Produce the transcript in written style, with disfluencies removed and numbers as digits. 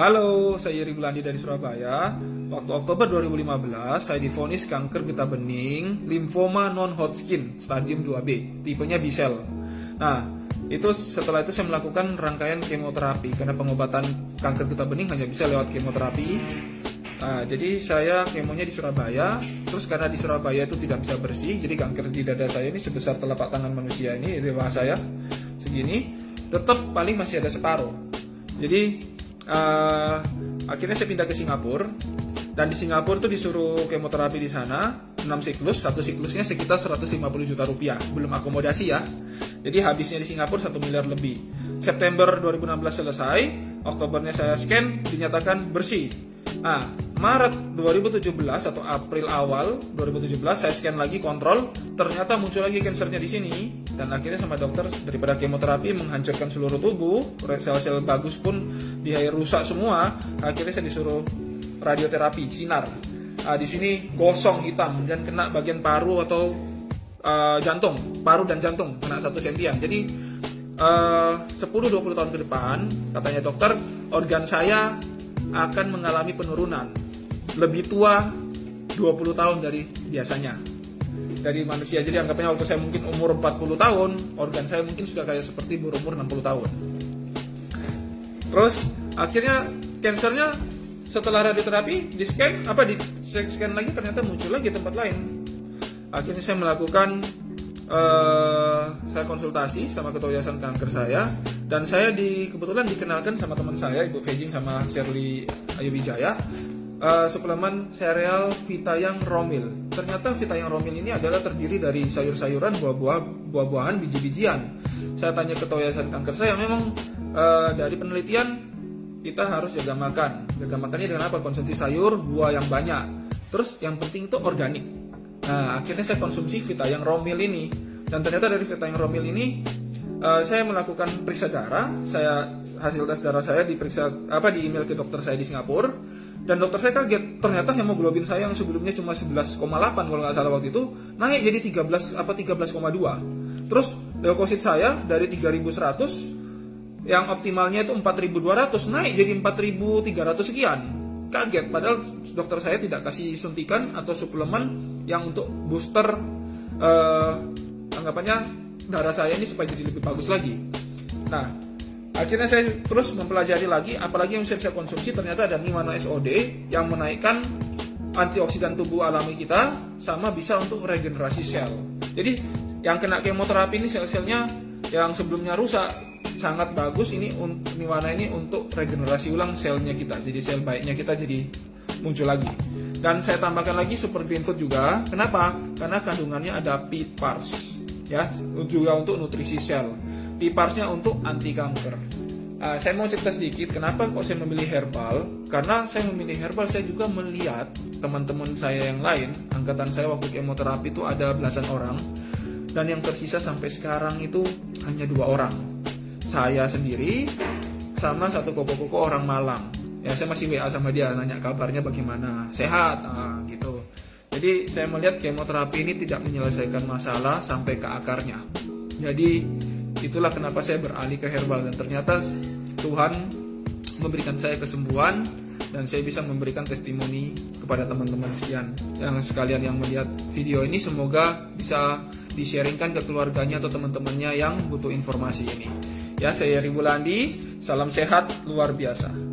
Halo, saya Yeri Bulandi dari Surabaya. Waktu Oktober 2015, saya divonis kanker getah bening, limfoma non-Hodgkin, stadium 2B, tipenya B-cell. Nah, setelah itu saya melakukan rangkaian kemoterapi, karena pengobatan kanker getah bening hanya bisa lewat kemoterapi. Nah, jadi saya kemonya di Surabaya, terus karena di Surabaya itu tidak bisa bersih, jadi kanker di dada saya ini sebesar telapak tangan manusia ini, di bawah saya, segini, tetap paling masih ada separuh. Jadi akhirnya saya pindah ke Singapura, dan di Singapura tuh disuruh kemoterapi di sana 6 siklus, satu siklusnya sekitar 150 juta rupiah, belum akomodasi ya. Jadi habisnya di Singapura 1 miliar lebih. September 2016 selesai, Oktobernya saya scan, dinyatakan bersih. Nah, Maret 2017 atau April awal 2017 saya scan lagi, kontrol, ternyata muncul lagi kansernya di sini. Dan akhirnya sama dokter, daripada kemoterapi menghancurkan seluruh tubuh, sel-sel bagus pun rusak semua, akhirnya saya disuruh radioterapi sinar. Di sini gosong hitam dan kena bagian paru atau jantung, paru dan jantung kena 1 sentian. Jadi 10-20 tahun ke depan, katanya dokter, organ saya akan mengalami penurunan, lebih tua 20 tahun dari biasanya, dari manusia. Jadi anggapnya waktu saya mungkin umur 40 tahun, organ saya mungkin sudah kayak seperti berumur 60 tahun. Terus akhirnya kansernya setelah radioterapi di scan lagi, ternyata muncul lagi tempat lain. Akhirnya saya melakukan saya konsultasi sama ketua yayasan kanker saya, dan saya kebetulan dikenalkan sama teman saya, Ibu Fejing sama Shirley Ayu Wijaya, suplemen sereal Vitayang Romil. Ternyata Vitayang Romil ini adalah terdiri dari sayur-sayuran, buah-buahan, biji-bijian. Saya tanya ketua yayasan kanker saya, memang dari penelitian kita harus jaga makan. Jaga makannya dengan apa? Konsumsi sayur, buah yang banyak. Terus yang penting itu organik. Nah, akhirnya saya konsumsi Vitayang Romil ini, dan ternyata dari Vitayang Romil ini saya melakukan periksa darah. Hasil tes darah saya diperiksa di email ke dokter saya di Singapura, dan dokter saya kaget, ternyata hemoglobin saya yang sebelumnya cuma 11,8 kalau nggak salah waktu itu, naik jadi 13,2. Terus leukosit saya dari 3.100 yang optimalnya itu 4.200 naik jadi 4.300 sekian. Kaget, padahal dokter saya tidak kasih suntikan atau suplemen yang untuk booster anggapannya darah saya ini supaya jadi lebih bagus lagi. Nah, akhirnya saya terus mempelajari lagi, apalagi yang saya konsumsi, ternyata ada Nimano SOD yang menaikkan antioksidan tubuh alami kita, sama bisa untuk regenerasi sel. Jadi yang kena kemoterapi ini sel-selnya yang sebelumnya rusak sangat bagus, ini Nimano ini untuk regenerasi ulang selnya kita, jadi sel baiknya kita jadi muncul lagi. Dan saya tambahkan lagi super green food juga. Kenapa? Karena kandungannya ada PPARS ya, juga untuk nutrisi sel. PPARS-nya untuk anti kanker. Saya mau cerita sedikit kenapa kok saya memilih herbal. Karena saya memilih herbal, saya juga melihat teman-teman saya yang lain, angkatan saya waktu kemoterapi itu ada belasan orang, dan yang tersisa sampai sekarang itu hanya 2 orang. Saya sendiri sama satu koko-koko orang Malang. Ya, saya masih WA sama dia, nanya kabarnya bagaimana, sehat, gitu. Jadi saya melihat kemoterapi ini tidak menyelesaikan masalah sampai ke akarnya. Jadi itulah kenapa saya beralih ke herbal, dan ternyata Tuhan memberikan saya kesembuhan, dan saya bisa memberikan testimoni kepada teman-teman sekalian yang melihat video ini. Semoga bisa di-sharingkan ke keluarganya atau teman-temannya yang butuh informasi ini. Ya, saya Yeri Bulandi, salam sehat luar biasa.